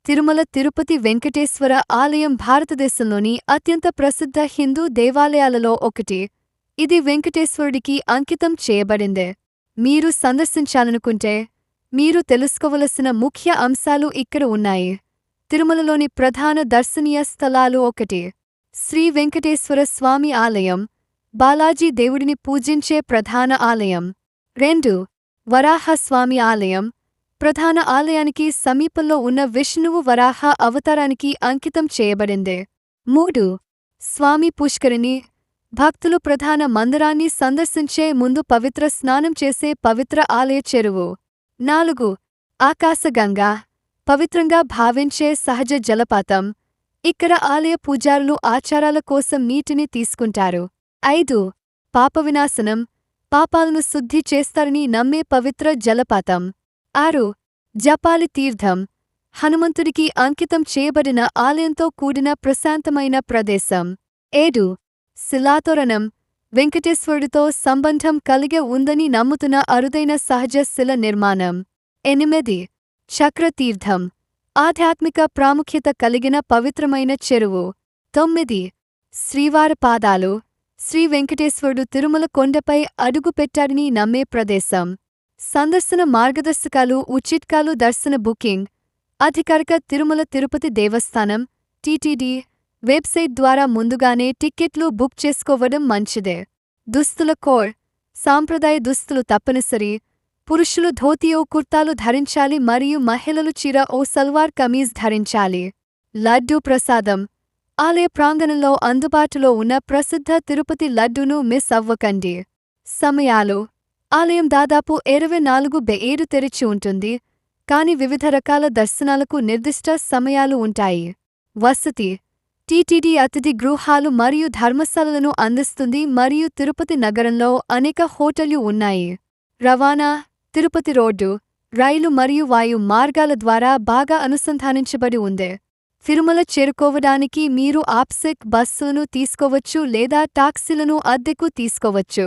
తిరుమల తిరుపతి వెంకటేశ్వర ఆలయం భారతదేశంలోని అత్యంత ప్రసిద్ధ హిందూ దేవాలయాలలో ఒకటి. ఇది వెంకటేశ్వరుడికి అంకితం చేయబడిందే. మీరు సందర్శించాలనుకుంటే, మీరు తెలుసుకోవలసిన ముఖ్య అంశాలు ఇక్కడ ఉన్నాయి. తిరుమలలోని ప్రధాన దర్శనీయ స్థలాలు: 1. శ్రీ వెంకటేశ్వర స్వామి ఆలయం, బాలాజీ దేవుడిని పూజించే ప్రధాన ఆలయం. 2. వరాహ స్వామి ఆలయం, ప్రధాన ఆలయానికి సమీపంలో ఉన్న విష్ణువు వరాహ అవతారానికి అంకితం చేయబడింది. 3. స్వామి పుష్కరిణి, భక్తులు ప్రధాన మందిరాన్ని సందర్శించే ముందు పవిత్ర స్నానం చేసే పవిత్ర ఆలయ చెరువు. 4. ఆకాశగంగా, పవిత్రంగా భావించే సహజ జలపాతం. ఇక్కడ ఆలయ పూజారులు ఆచారాల కోసం నీటిని తీసుకుంటారు. 5. పాపవినాశనం, పాపాలను శుద్ధి చేస్తారని నమ్మే పవిత్ర జలపాతం. 6. జపాలి తీర్థం, హనుమంతుడికి అంకితం చేయబడిన ఆలయంతో కూడిన ప్రశాంతమైన ప్రదేశం. 7. శిలాతోరణం, వెంకటేశ్వరుడితో సంబంధం కలిగి ఉందని నమ్ముతున్న అరుదైన సహజ శిల నిర్మాణం. 8. చక్రతీర్థం, ఆధ్యాత్మిక ప్రాముఖ్యత కలిగిన పవిత్రమైన చెరువు. 9. శ్రీవారి పాదాలు, శ్రీ వెంకటేశ్వరుడు తిరుమల కొండపై అడుగుపెట్టాడని నమ్మే ప్రదేశం. సందర్శన మార్గదర్శకాలు, ఉచిత్కాలు. దర్శన బుకింగ్ అధికారిక తిరుమల తిరుపతి దేవస్థానం (టీటీడీ) వెబ్సైట్ ద్వారా ముందుగానే టిక్కెట్లు బుక్ చేసుకోవడం మంచిదే. దుస్తుల కోడ్: సాంప్రదాయ దుస్తులు తప్పనిసరి. పురుషులు ధోతియో కుర్తాలు ధరించాలి మరియు మహిళలు చీర ఓ సల్వార్ కమీజ్ ధరించాలి. లడ్డూ ప్రసాదం, ఆలయ ప్రాంగణంలో అందుబాటులో ఉన్న ప్రసిద్ధ తిరుపతి లడ్డూను మిస్ అవ్వకండి. సమయాలు: ఆలయం దాదాపు 24/7 తెరిచి ఉంటుంది, కానీ వివిధ రకాల దర్శనాలకు నిర్దిష్ట సమయాలు ఉంటాయి. వసతి: టీటీడీ అతిథి గృహాలు మరియు ధర్మశాలలను అందిస్తుంది మరియు తిరుపతి నగరంలో అనేక హోటళ్లు ఉన్నాయి. రవాణా: తిరుపతి రోడ్డు, రైలు మరియు వాయు మార్గాల ద్వారా బాగా అనుసంధానించబడి ఉంది. తిరుమల చేరుకోవడానికి మీరు ఆప్సెక్ బస్సులను తీసుకోవచ్చు లేదా టాక్సీలను అద్దెకు తీసుకోవచ్చు.